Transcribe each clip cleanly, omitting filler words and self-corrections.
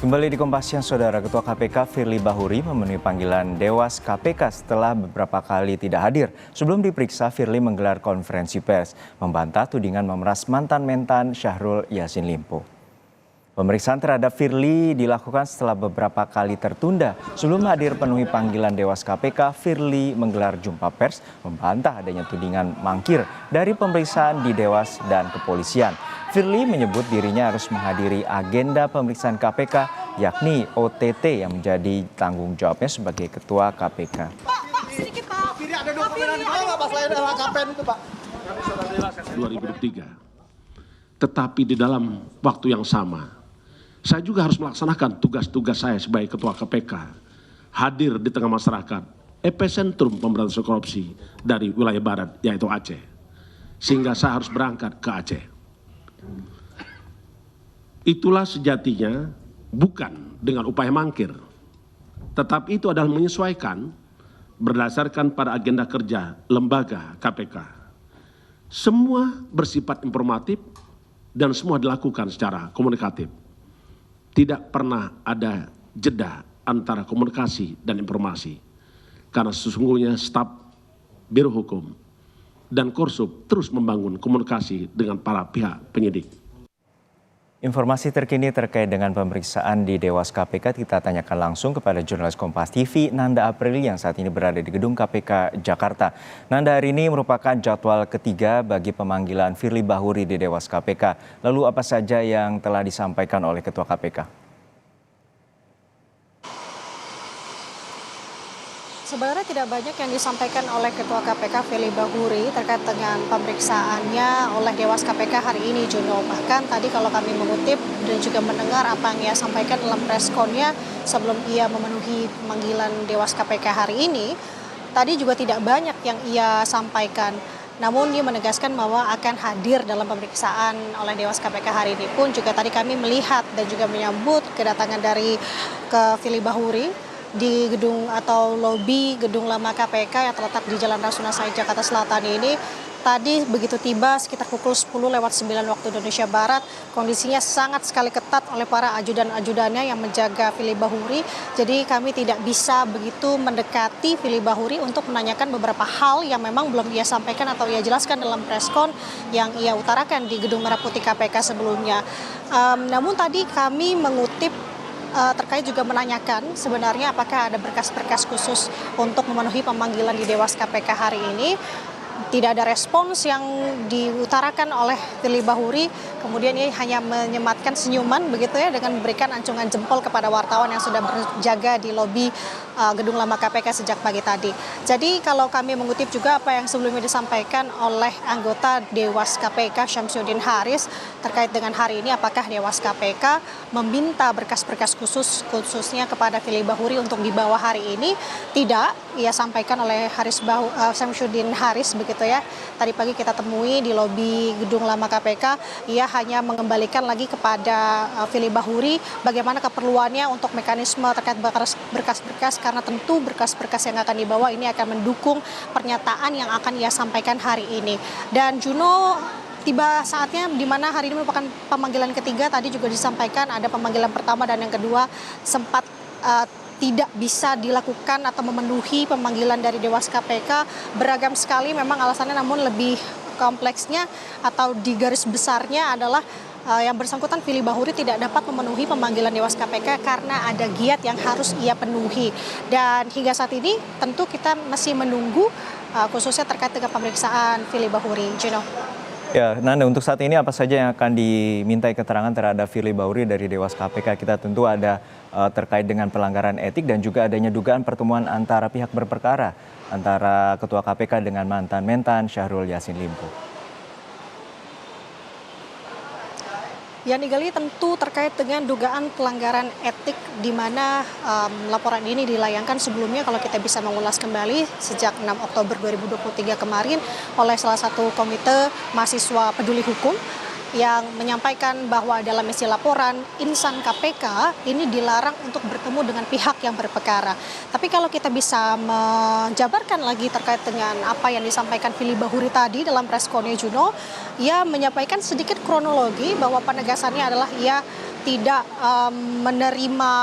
Kembali di Kompas Siang, Saudara. Ketua KPK Firly Bahuri memenuhi panggilan Dewas KPK setelah beberapa kali tidak hadir. Sebelum diperiksa, Firly menggelar konferensi pers, membantah tudingan memeras mantan mentan Syahrul Yassin Limpo. Pemeriksaan terhadap Firly dilakukan setelah beberapa kali tertunda. Sebelum hadir penuhi panggilan Dewas KPK, Firly menggelar jumpa pers, membantah adanya tudingan mangkir dari pemeriksaan di Dewas dan kepolisian. Firly menyebut dirinya harus menghadiri agenda pemeriksaan KPK, yakni OTT yang menjadi tanggung jawabnya sebagai Ketua KPK. Sedikit Pak. Firly ada dokumen di bawah Pak selain LHKPN itu Pak. 2003. Tetapi di dalam waktu yang sama, saya juga harus melaksanakan tugas-tugas saya sebagai Ketua KPK. Hadir di tengah masyarakat, epicentrum pemberantasan korupsi dari wilayah barat, yaitu Aceh. Sehingga saya harus berangkat ke Aceh. Itulah sejatinya bukan dengan upaya mangkir, tetapi itu adalah menyesuaikan berdasarkan pada agenda kerja lembaga KPK. Semua bersifat informatif dan semua dilakukan secara komunikatif. Tidak pernah ada jeda antara komunikasi dan informasi, karena sesungguhnya staf Biro Hukum dan Korsub terus membangun komunikasi dengan para pihak penyidik. Informasi terkini terkait dengan pemeriksaan di Dewas KPK kita tanyakan langsung kepada jurnalis Kompas TV Nanda Aprili yang saat ini berada di gedung KPK Jakarta. Nanda, hari ini merupakan jadwal ketiga bagi pemanggilan Firly Bahuri di Dewas KPK. Lalu apa saja yang telah disampaikan oleh Ketua KPK? Sebenarnya tidak banyak yang disampaikan oleh Ketua KPK Firly Bahuri terkait dengan pemeriksaannya oleh Dewas KPK hari ini, Juno. Bahkan tadi kalau kami mengutip dan juga mendengar apa yang ia sampaikan dalam preskonnya sebelum ia memenuhi pemanggilan Dewas KPK hari ini, tadi juga tidak banyak yang ia sampaikan. Namun dia menegaskan bahwa akan hadir dalam pemeriksaan oleh Dewas KPK hari ini pun juga tadi kami melihat dan juga menyambut kedatangan dari Firly Bahuri di gedung atau lobi gedung lama KPK yang terletak di Jalan Rasuna Said, Jakarta Selatan ini. Tadi begitu tiba sekitar pukul 10:09 waktu Indonesia Barat, kondisinya sangat sekali ketat oleh para ajudan-ajudannya yang menjaga Firly Bahuri. Jadi kami tidak bisa begitu mendekati Firly Bahuri untuk menanyakan beberapa hal yang memang belum ia sampaikan atau ia jelaskan dalam preskon yang ia utarakan di Gedung Merah Putih KPK sebelumnya. Namun tadi kami mengutip terkait juga menanyakan sebenarnya apakah ada berkas-berkas khusus untuk memenuhi pemanggilan di Dewas KPK hari ini. Tidak ada respons yang diutarakan oleh Firly Bahuri, kemudian ia hanya menyematkan senyuman begitu ya dengan memberikan acungan jempol kepada wartawan yang sudah berjaga di lobi gedung lama KPK sejak pagi tadi. Jadi kalau kami mengutip juga apa yang sebelumnya disampaikan oleh anggota Dewas KPK Syamsuddin Haris terkait dengan hari ini, apakah Dewas KPK meminta berkas-berkas khususnya kepada Firly Bahuri untuk dibawa hari ini? Tidak, ia sampaikan oleh Syamsuddin Haris begitu ya. Tadi pagi kita temui di lobi gedung lama KPK, ia hanya mengembalikan lagi kepada Firly Bahuri bagaimana keperluannya untuk mekanisme terkait berkas-berkas, karena tentu berkas-berkas yang akan dibawa ini akan mendukung pernyataan yang akan ia sampaikan hari ini. Dan Juno, tiba saatnya di mana hari ini merupakan pemanggilan ketiga. Tadi juga disampaikan ada pemanggilan pertama dan yang kedua sempat tidak bisa dilakukan atau memenuhi pemanggilan dari Dewas KPK. Beragam sekali memang alasannya, namun lebih kompleksnya atau di garis besarnya adalah yang bersangkutan Firly Bahuri tidak dapat memenuhi pemanggilan Dewas KPK karena ada giat yang harus ia penuhi. Dan hingga saat ini tentu kita masih menunggu khususnya terkait dengan pemeriksaan Firly Bahuri. Juno. Ya, Nanda, untuk saat ini apa saja yang akan dimintai keterangan terhadap Firly Bahuri dari Dewas KPK? Kita tentu ada terkait dengan pelanggaran etik dan juga adanya dugaan pertemuan antara pihak berperkara, antara Ketua KPK dengan mantan mentan Syahrul Yassin Limpo. Yang digali tentu terkait dengan dugaan pelanggaran etik di mana laporan ini dilayangkan sebelumnya kalau kita bisa mengulas kembali sejak 6 Oktober 2023 kemarin oleh salah satu komite mahasiswa peduli hukum yang menyampaikan bahwa dalam isi laporan insan KPK ini dilarang untuk bertemu dengan pihak yang berperkara. Tapi kalau kita bisa menjabarkan lagi terkait dengan apa yang disampaikan Firly Bahuri tadi dalam preskonnya Juno, ia menyampaikan sedikit kronologi bahwa penegasannya adalah ia tidak menerima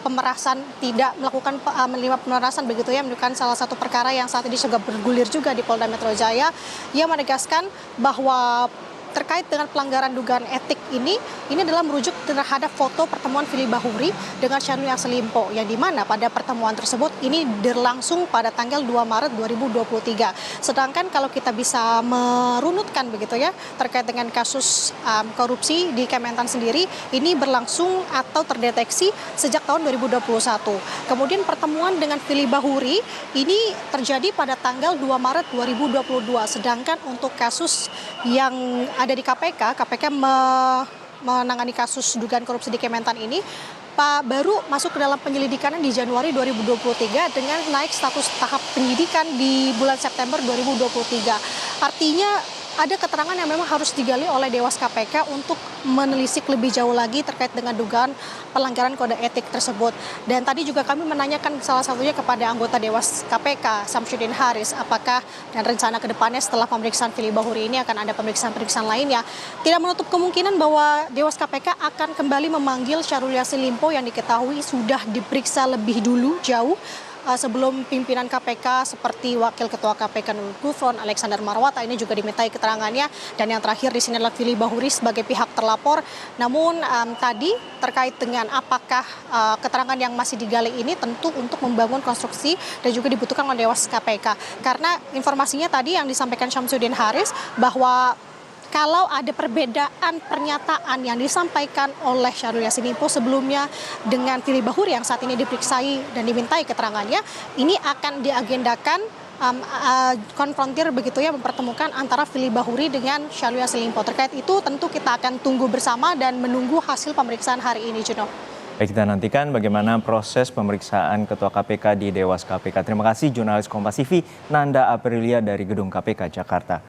pemerasan, tidak melakukan menerima pemerasan begitu ya, menunjukkan salah satu perkara yang saat ini juga bergulir juga di Polda Metro Jaya. Ia menegaskan bahwa terkait dengan pelanggaran dugaan etik ini adalah merujuk terhadap foto pertemuan Firly Bahuri dengan Syahrul Yassin Limpo, yang dimana pada pertemuan tersebut ini berlangsung pada tanggal 2 Maret 2023. Sedangkan kalau kita bisa merunutkan begitu ya, terkait dengan kasus korupsi di Kementan sendiri, ini berlangsung atau terdeteksi sejak tahun 2021. Kemudian pertemuan dengan Firly Bahuri ini terjadi pada tanggal 2 Maret 2022. Sedangkan untuk kasus yang ada di KPK menangani kasus dugaan korupsi di Kementan ini, Pak baru masuk ke dalam penyelidikannya di Januari 2023 dengan naik status tahap penyidikan di bulan September 2023. Artinya ada keterangan yang memang harus digali oleh Dewas KPK untuk menelisik lebih jauh lagi terkait dengan dugaan pelanggaran kode etik tersebut. Dan tadi juga kami menanyakan salah satunya kepada anggota Dewas KPK, Samsudin Haris, apakah dan rencana ke depannya setelah pemeriksaan Firly Bahuri ini akan ada pemeriksaan-pemeriksaan lainnya. Tidak menutup kemungkinan bahwa Dewas KPK akan kembali memanggil Syahrul Yassin Limpo yang diketahui sudah diperiksa lebih dulu jauh sebelum pimpinan KPK seperti Wakil Ketua KPK Nurul Gufron, Alexander Marwata ini juga dimintai keterangannya, dan yang terakhir di sini adalah Firly Bahuri sebagai pihak terlapor. Namun tadi terkait dengan apakah keterangan yang masih digali ini tentu untuk membangun konstruksi dan juga dibutuhkan oleh Dewas KPK. Karena informasinya tadi yang disampaikan Samsudin Haris bahwa kalau ada perbedaan pernyataan yang disampaikan oleh Syahrul Yassin Limpo sebelumnya dengan Firly Bahuri yang saat ini diperiksai dan dimintai keterangannya, ini akan diagendakan konfrontir begitu ya, mempertemukan antara Firly Bahuri dengan Syahrul Yassin Limpo. Terkait itu tentu kita akan tunggu bersama dan menunggu hasil pemeriksaan hari ini, Juno. Baik, kita nantikan bagaimana proses pemeriksaan Ketua KPK di Dewas KPK. Terima kasih jurnalis Kompas TV Nanda Aprilia dari Gedung KPK Jakarta.